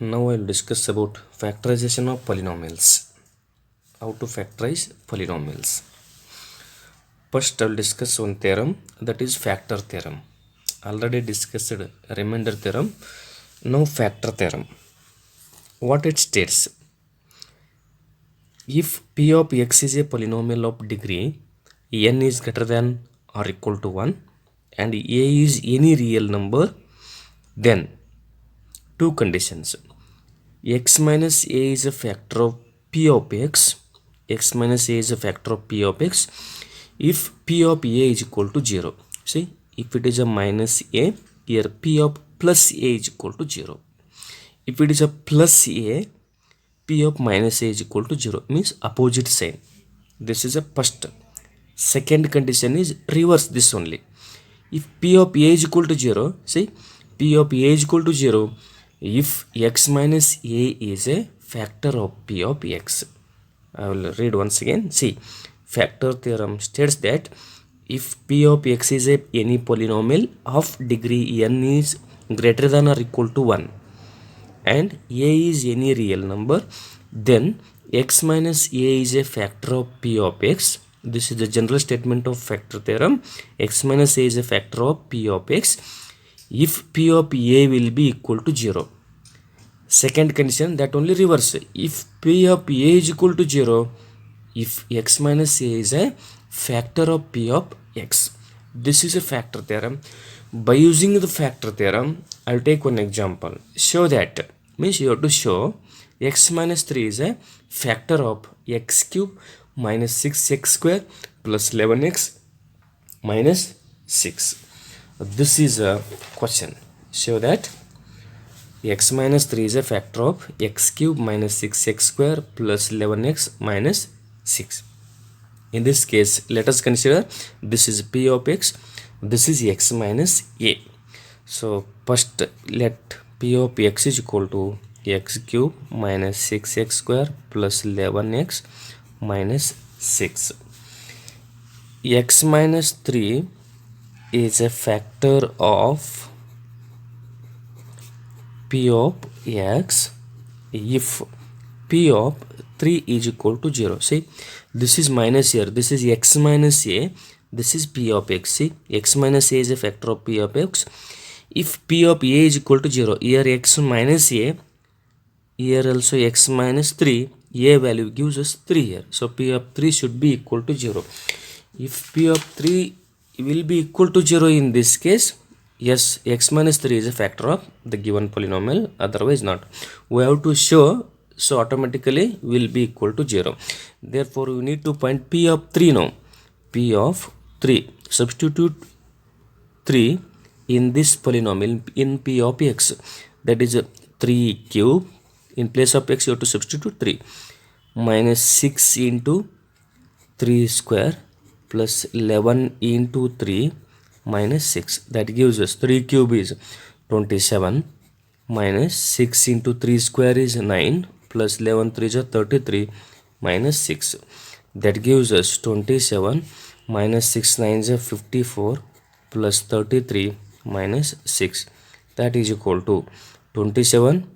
Now I will discuss about factorization of polynomials. How to factorize polynomials. First I will discuss one theorem, that is factor theorem. Already discussed remainder theorem. Now factor theorem. What it states? If p of x is a polynomial of degree n is greater than or equal to 1 and a is any real number, then two conditions. X minus a is a factor of p of x. X minus a is a factor of p of x if p of a is equal to 0. See, if it is a minus a, here p of plus a is equal to 0. If it is a plus a, p of minus a is equal to 0, means opposite sign. This is a first. Second condition is reverse this only. If p of a is equal to 0, see, p of a is equal to 0 if x minus a is a factor of p of x. I will read once again. See, factor theorem states that if p of x is any polynomial of degree n is greater than or equal to 1 and a is any real number, then x minus a is a factor of p of x. This is the general statement of factor theorem. X minus a is a factor of p of x if p of a will be equal to 0. Second condition, that only reverse. If p of a is equal to 0, if x minus a is a factor of p of x. This is a factor theorem. By using the factor theorem, I will take one example. Show that, means you have to show x minus 3 is a factor of x cube minus 6x square plus 11x minus 6. This is a question. Show that x minus 3 is a factor of x cube minus 6x square plus 11x minus 6. In this case, let us consider this is p of x, this is x minus a. So first let p of x is equal to x cube minus 6x square plus 11x minus 6. X minus 3 is a factor of p of x if p of 3 is equal to 0. See, this is minus here, this is x minus a, this is p of x. See, x minus a is a factor of p of x if p of a is equal to 0. Here x minus a, here also x minus 3, a value gives us 3 here. So p of 3 should be equal to 0. If p of 3 will be equal to 0 in this case, yes, x minus 3 is a factor of the given polynomial, otherwise not. We have to show, so automatically will be equal to 0. Therefore, we need to find p of 3 now. P of 3. Substitute 3 in this polynomial in p of x. That is 3 cube. In place of x, you have to substitute 3. Minus 6 into 3 square plus 11 into 3 minus 6. That gives us 3 cube is 27 minus 6 into 3 square is 9 plus 11 3 is 33 minus 6. That gives us 27 minus 6 9 is 54 plus 33 minus 6. That is equal to 27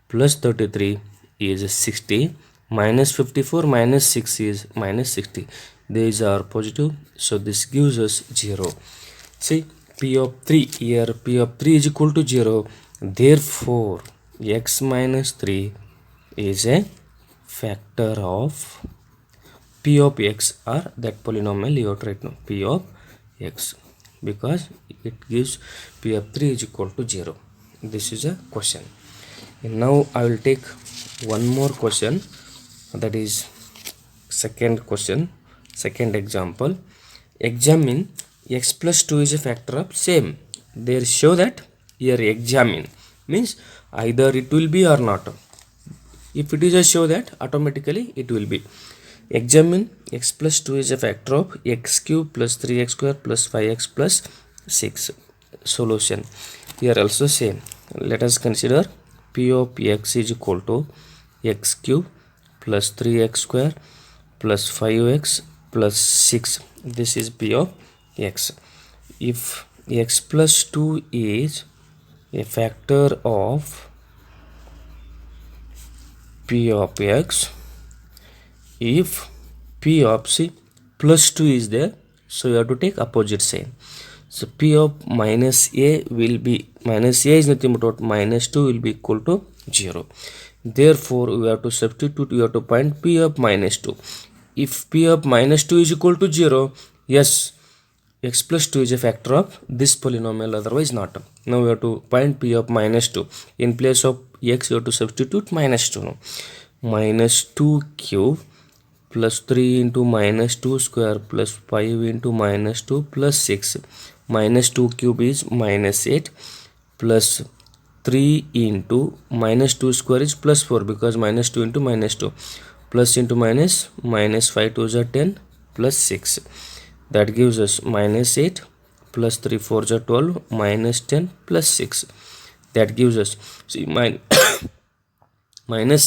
plus 33 is 60 minus 54 minus 6 is minus 60. These are positive, so this gives us 0. See, p of 3 here, p of 3 is equal to 0. Therefore, x minus 3 is a factor of p of x, or that polynomial you have to write now, p of x, because it gives p of 3 is equal to 0. This is a question. And now I will take one more question, that is second question, second example. Examine x plus 2 is a factor of same. There show that here examine means either it will be or not. If it is a show that, automatically it will be. Examine x plus 2 is a factor of x cube plus 3x square plus 5x plus 6. Solution. Here also same. Let us consider p of x is equal to x cube plus 3x square plus 5x plus 6. This is p of x. If x plus 2 is a factor of P of x if P of C plus 2 is there, so you have to take opposite sign. So P of minus A will be, minus A is nothing but minus 2 will be equal to 0. Therefore we have to substitute, we have to find P of minus 2. If P of minus 2 is equal to 0, yes, x plus 2 is a factor of this polynomial, otherwise not. Now we have to find P of minus 2. In place of x you have to substitute minus 2 now. Minus 2 cube plus 3 into minus 2 square plus 5 into minus 2 plus 6. Minus 2 cube is minus 8 plus 3 into minus 2 square is plus 4, because minus 2 into minus 2 plus into minus, minus 5 2s are 10 plus 6, that gives us minus 8 plus 3 4s are 12 minus 10 plus 6, that gives us, see, minus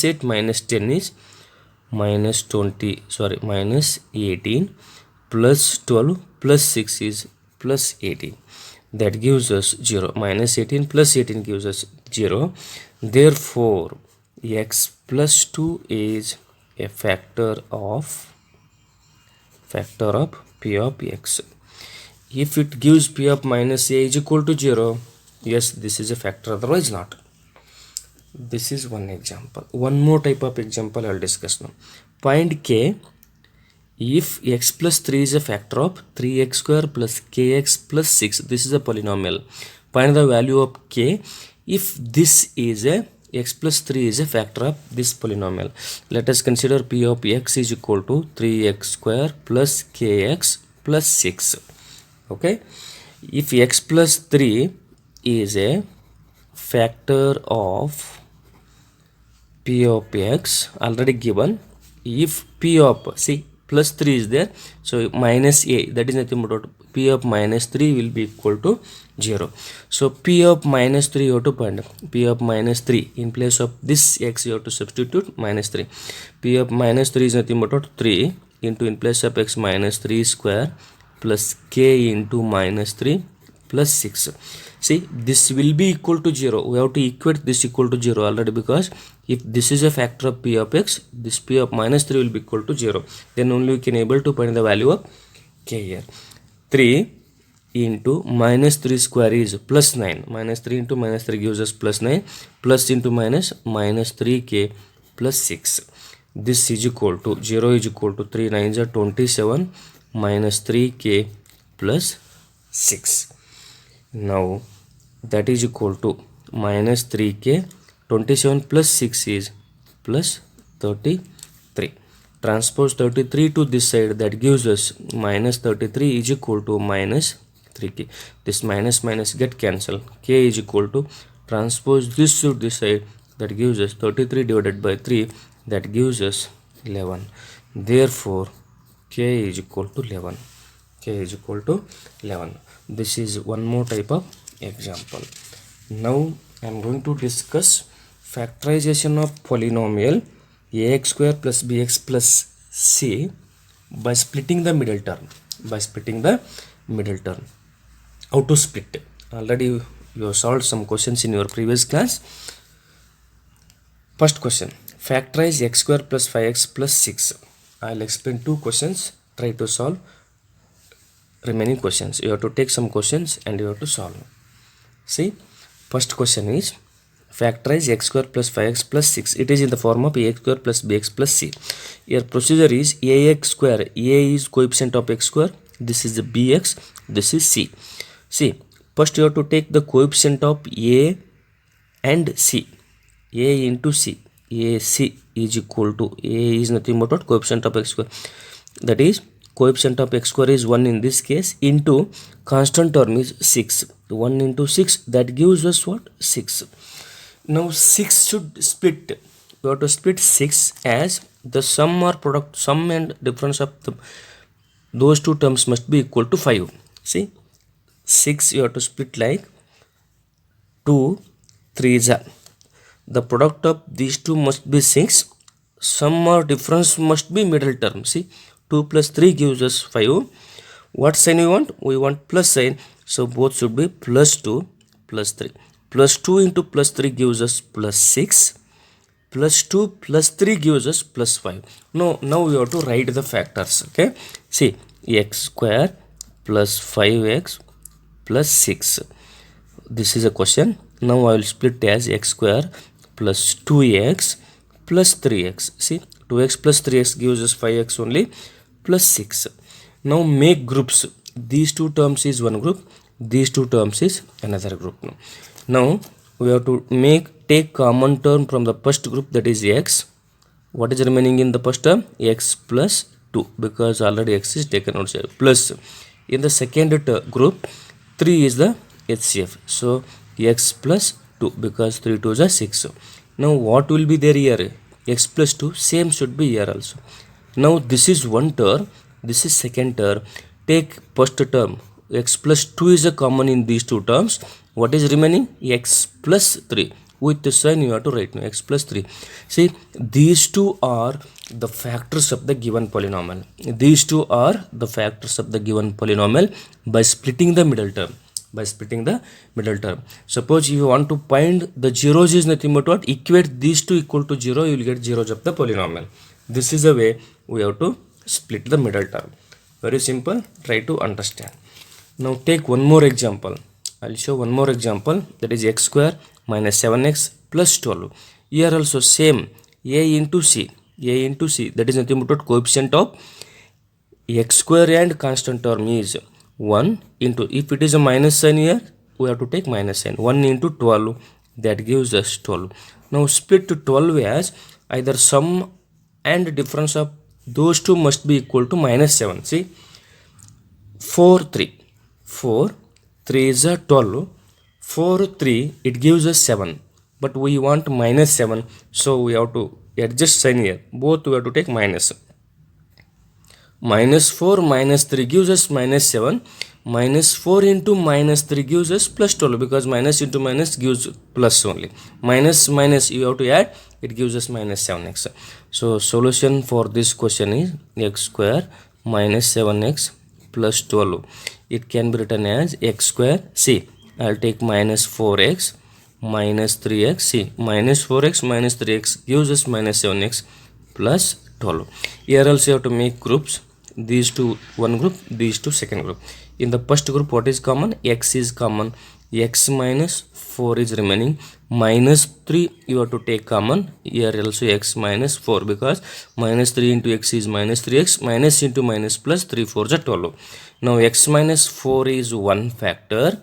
8 minus 10 is minus 20, sorry, minus 18 plus 12 plus 6 is plus 18, that gives us 0. Minus 18 plus 18 gives us 0. Therefore x plus 2 is a factor of P of x. If it gives P of minus A is equal to 0, yes, this is a factor, otherwise not. This is one example. One more type of example I will discuss now. Find k if x plus 3 is a factor of 3x square plus kx plus 6. This is a polynomial. Find the value of k if this is a x plus 3 is a factor of this polynomial. Let us consider P of x is equal to 3x square plus kx plus 6. Okay, if x plus 3 is a factor of P of x already given, if P of, see, plus 3 is there, so minus A, that is nothing but P of minus 3 will be equal to 0. So P of minus 3 you have to find. P of minus 3, in place of this x you have to substitute minus 3. P of minus 3 is nothing but 3 into, in place of x, minus 3 square plus k into minus 3 plus 6. See, this will be equal to 0. We have to equate this equal to 0 already, because if this is a factor of P of x, this P of minus 3 will be equal to 0. Then only we can able to find the value of k here. 3 into minus 3 square is plus 9. Minus 3 into minus 3 gives us plus 9. Plus into minus, minus 3k plus 6. This is equal to 0 is equal to 3 9s are 27 minus 3k plus 6. Now that is equal to minus 3k, 27 plus 6 is plus 33. Transpose 33 to this side, that gives us minus 33 is equal to minus 3k. This minus minus get cancelled. K is equal to, transpose this to this side, that gives us 33 divided by 3, that gives us 11. Therefore k is equal to 11. K is equal to 11. This is one more type of example. Now I am going to discuss factorization of polynomial ax square plus bx plus c by splitting the middle term. How to split? Already you have solved some questions in your previous class. First question, factorize x square plus 5x plus 6. I will explain two questions. Try to solve remaining questions. You have to take some questions and you have to solve. See, first question is factorize x square plus 5x plus 6. It is in the form of ax square plus bx plus c. Your procedure is ax square. A is coefficient of x square. This is the bx. This is c. See, first you have to take the coefficient of a and c. A into c. AC is equal to, a is nothing but what? Coefficient of x square. That is, coefficient of x square is 1 in this case, into constant term is 6. 1 into 6, that gives us what? 6. Now 6 should split. We have to split 6 as the sum or product, sum and difference of those two terms must be equal to 5. See, 6 you have to split like 2 3s are. The product of these two must be 6. Sum or difference must be middle term. See, 2 plus 3 gives us 5. What sign we want? We want plus sign. So both should be plus 2 plus 3. Plus 2 into plus 3 gives us plus 6. plus 2 plus 3 gives us plus 5. Now we have to write the factors. Okay, see, x square plus 5x plus 6. This is a question. Now I will split as x square plus 2x plus 3x. See, 2x plus 3x gives us 5x only plus 6. Now make groups. These two terms is one group, these two terms is another group. Now we have to take common term from the first group, that is x. What is remaining in the first term? X plus 2, because already x is taken outside, plus in the second group 3 is the HCF, so x plus 2, because 3 2 is 6. Now what will be there here? X plus 2, same should be here also. Now this is one term, this is second term. Take first term, x plus 2 is a common in these two terms. What is remaining? X plus 3. With the sign you have to write now, x plus 3. See, these two are the factors of the given polynomial. These two are the factors of the given polynomial by splitting the middle term. By splitting the middle term. Suppose if you want to find the zeros, is nothing but what? Equate these two equal to 0, you will get zeros of the polynomial. This is the way we have to split the middle term. Very simple, try to understand. Now take one more example. I will show one more example, that is x square minus 7x plus 12. Here also same, a into c, that is nothing but coefficient of x square and constant term is 1 into, if it is a minus sign here, we have to take minus sign, 1 into 12, that gives us 12. Now split 12 as either sum and difference of those two must be equal to minus 7. See, 4 3 is a 12, 4 3 it gives us 7, but we want minus 7, so we have to adjust sign here, both we have to take minus. Minus 4 minus 3 gives us minus 7, minus 4 into minus 3 gives us plus 12, because minus into minus gives plus only. Minus minus you have to add, it gives us minus 7x. So solution for this question is x square minus 7x plus 12. It can be written as x square. See, I'll take minus 4x minus 3x. See, minus 4x minus 3x gives us minus 7x plus 12. Here also you have to make groups. These two one group, these two second group. In the first group, what is common? X is common. X minus 4 is remaining. Minus 3 you have to take common. Here also x minus 4, because minus 3 into x is minus 3x. Minus into minus plus 3 4 is 12. Now x minus 4 is one factor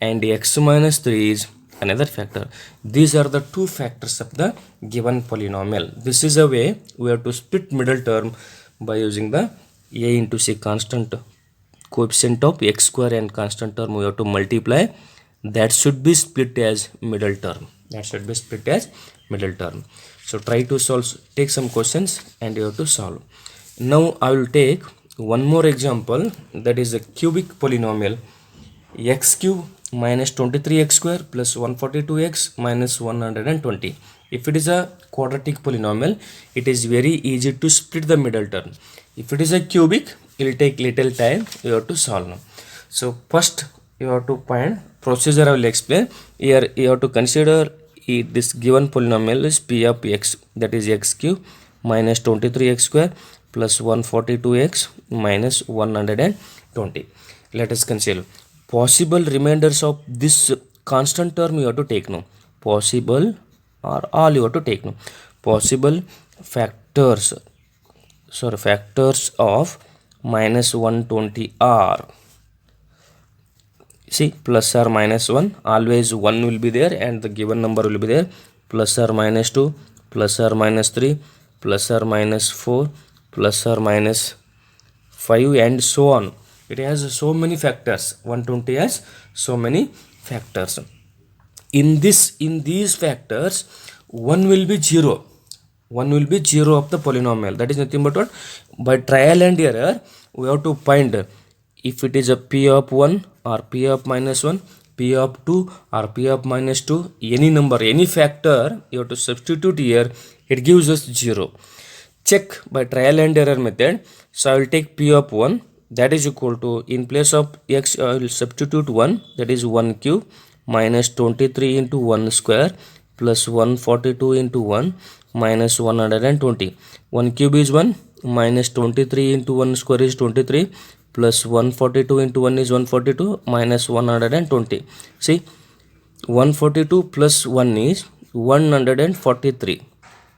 and x minus 3 is another factor. These are the two factors of the given polynomial. This is a way we have to split middle term by using the a into c constant coefficient of x square and constant term we have to multiply. That should be split as middle term. So try to solve, take some questions and you have to solve. Now I will take one more example, that is a cubic polynomial, x cube minus 23x square plus 142x minus 120. If it is a quadratic polynomial, it is very easy to split the middle term. If it is a cubic, it will take little time, you have to solve now. So first you have to find, procedure I will explain. Here you have to consider this given polynomial is p of x, that is x cube minus 23x square plus 142x minus 120. Let us consider possible remainders of this constant term you have to take now. Possible, or all you have to take now. Possible factors of minus 120 are, see, plus or minus 1, always 1 will be there and the given number will be there, plus or minus 2, plus or minus 3, plus or minus 4, plus or minus 5, and so on. It has so many factors. 120 has so many factors. In these factors, one will be 0. One will be 0 of the polynomial. That is nothing but what? By trial and error, we have to find if it is a p of 1 or p of minus 1, p of 2 or p of minus 2, any number, any factor, you have to substitute here. It gives us 0. Check by trial and error method. So I will take p of 1, that is equal to, in place of x, I will substitute 1, that is 1 cube minus 23 into 1 square plus 142 into 1 minus 120. 1 cube is 1, minus 23 into 1 square is 23, plus 142 into 1 is 142, minus 120. See, 142 plus 1 is 143,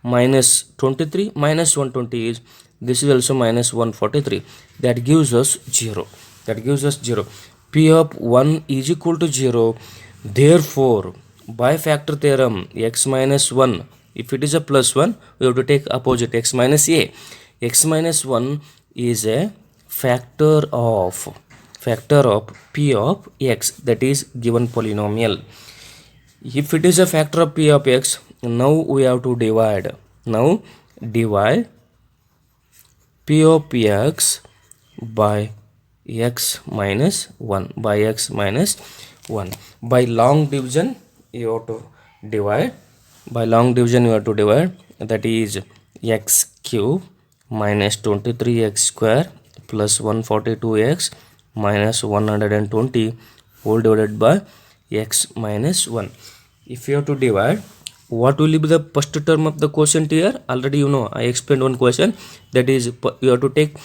minus 23 minus 120 is, this is also minus 143. That gives us 0. That gives us 0. P of 1 is equal to 0. Therefore, by factor theorem, x minus 1, if it is a plus 1, we have to take opposite, x minus a. X minus 1 is a factor of p of x, that is given polynomial. If it is a factor of p of x, now we have to divide. Now divide p of x by x minus 1, by x minus 1. By long division you have to divide. By long division you have to divide. That is x cube minus 23x square plus 142x minus 120 whole divided by x minus 1. If you have to divide, what will be the first term of the quotient here? Already you know, I explained one question, that is you have to take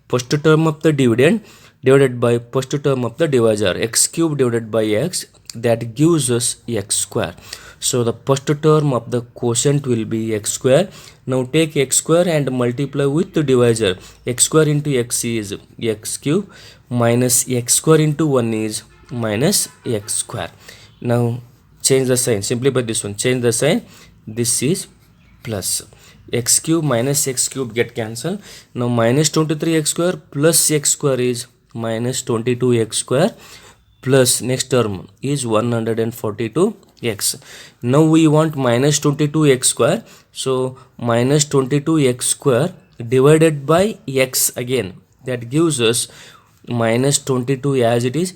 first term of the dividend divided by first term of the divisor, x cube divided by x, that gives us x square. So the first term of the quotient will be x square. Now take x square and multiply with the divisor. X square into x is x cube, minus x square into 1 is minus x square. Now change the sign, simplify this one, change the sign, this is plus. X cube minus x cube get cancelled. Now minus 23x square plus x square is minus 22x square, plus next term is 142x. Now we want minus 22x square, so minus 22x square divided by x again, that gives us minus 22 as it is.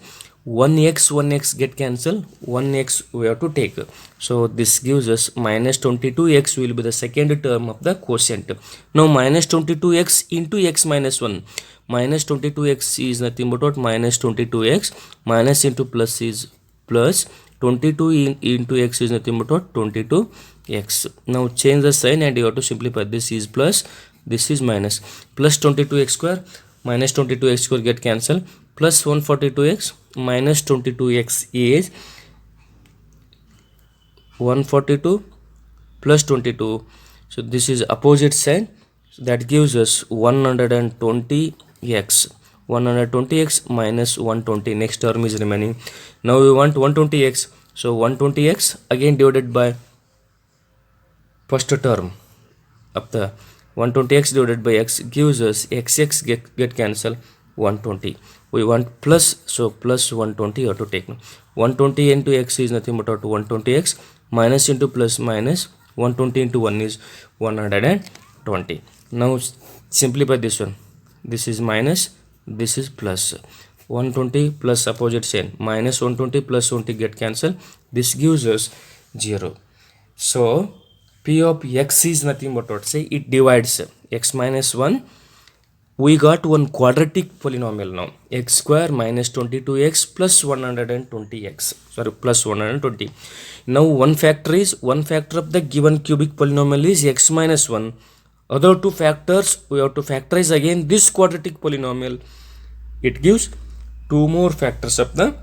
1x get cancelled, 1x we have to take. So this gives us minus 22x will be the second term of the quotient. Now minus 22x into x minus 1. Minus 22x is nothing but what? Minus 22x. Minus into plus is plus. 22 into x is nothing but what? 22x. Now change the sign and you have to simplify. This is plus, this is minus. Plus 22x square, minus 22x square get cancelled. Plus 142x minus 22x is 142 plus 22. So this is opposite sign. So that gives us 120x. 120x minus 120. Next term is remaining. Now we want 120x. So 120x again divided by first term of the 120x divided by x gives us xx get cancelled, 120. We want plus, so plus 120 you have to take. 120 into x is nothing but 120x, minus into plus minus, 120 into 1 is 120. Now simplify this one. This is minus, this is plus. 120 plus opposite sign, minus 120 plus 20 get cancelled. This gives us 0. So p of x is nothing but what? Say it divides x minus 1. We got one quadratic polynomial now, x square minus 22x plus 120x, sorry, plus 120. Now one factor of the given cubic polynomial is x minus 1. Other two factors, we have to factorize again this quadratic polynomial. It gives two more factors of the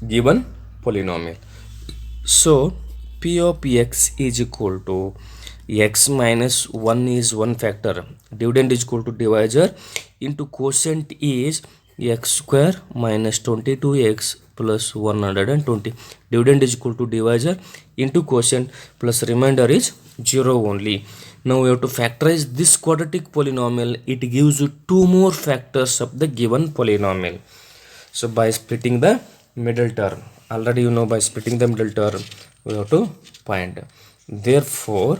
given polynomial. So p of x is equal to x minus 1 is one factor, dividend is equal to divisor, into quotient is x square minus 22x plus 120. Dividend is equal to divisor into quotient plus remainder is 0 only. Now we have to factorize this quadratic polynomial. It gives you two more factors of the given polynomial. So by splitting the middle term, already you know, by splitting the middle term we have to find. Therefore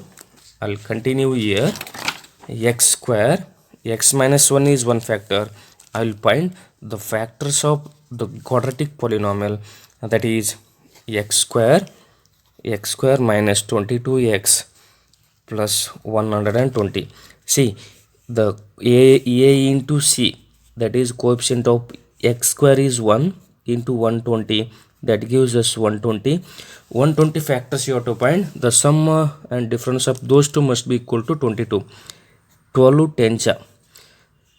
I'll continue here. X square, x minus 1 is one factor. I will find the factors of the quadratic polynomial, that is x square minus 22x plus 120. See, the a into c, that is coefficient of x square is 1, into 120, that gives us 120. 120 factors you have to find. The sum and difference of those two must be equal to 22. 12 10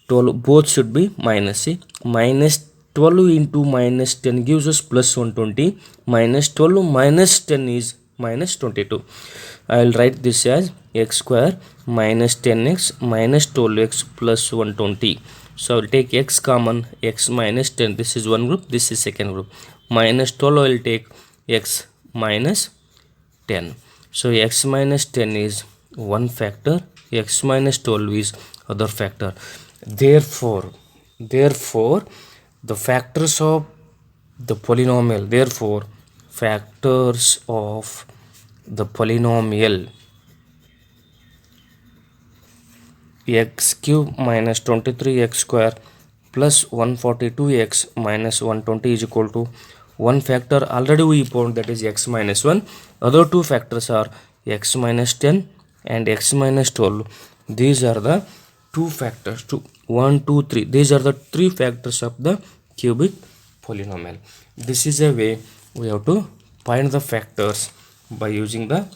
12, both should be minus. See, minus 12 into minus 10 gives us plus 120. Minus 12 minus 10 is minus 22. I will write this as x square minus 10x minus 12x plus 120. So I will take x common, x minus 10, this is one group, this is second group. Minus 12 I will take x minus 10. So x minus 10 is one factor, x minus 12 is other factor. Therefore the factors of the polynomial, factors of the polynomial x cube minus 23x square plus 142x minus 120 is equal to one factor already we found, that is x minus 1. Other two factors are x minus 10 and x minus 12. These are the two factors, 1 2 3. These are the three factors of the cubic polynomial. This is a way we have to find the factors by using the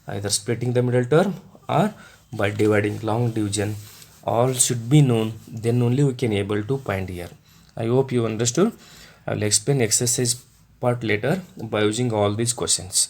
either splitting the middle term or by dividing long division. All should be known, then only we can able to find here. I hope you understood. I will explain exercise part later by using all these questions.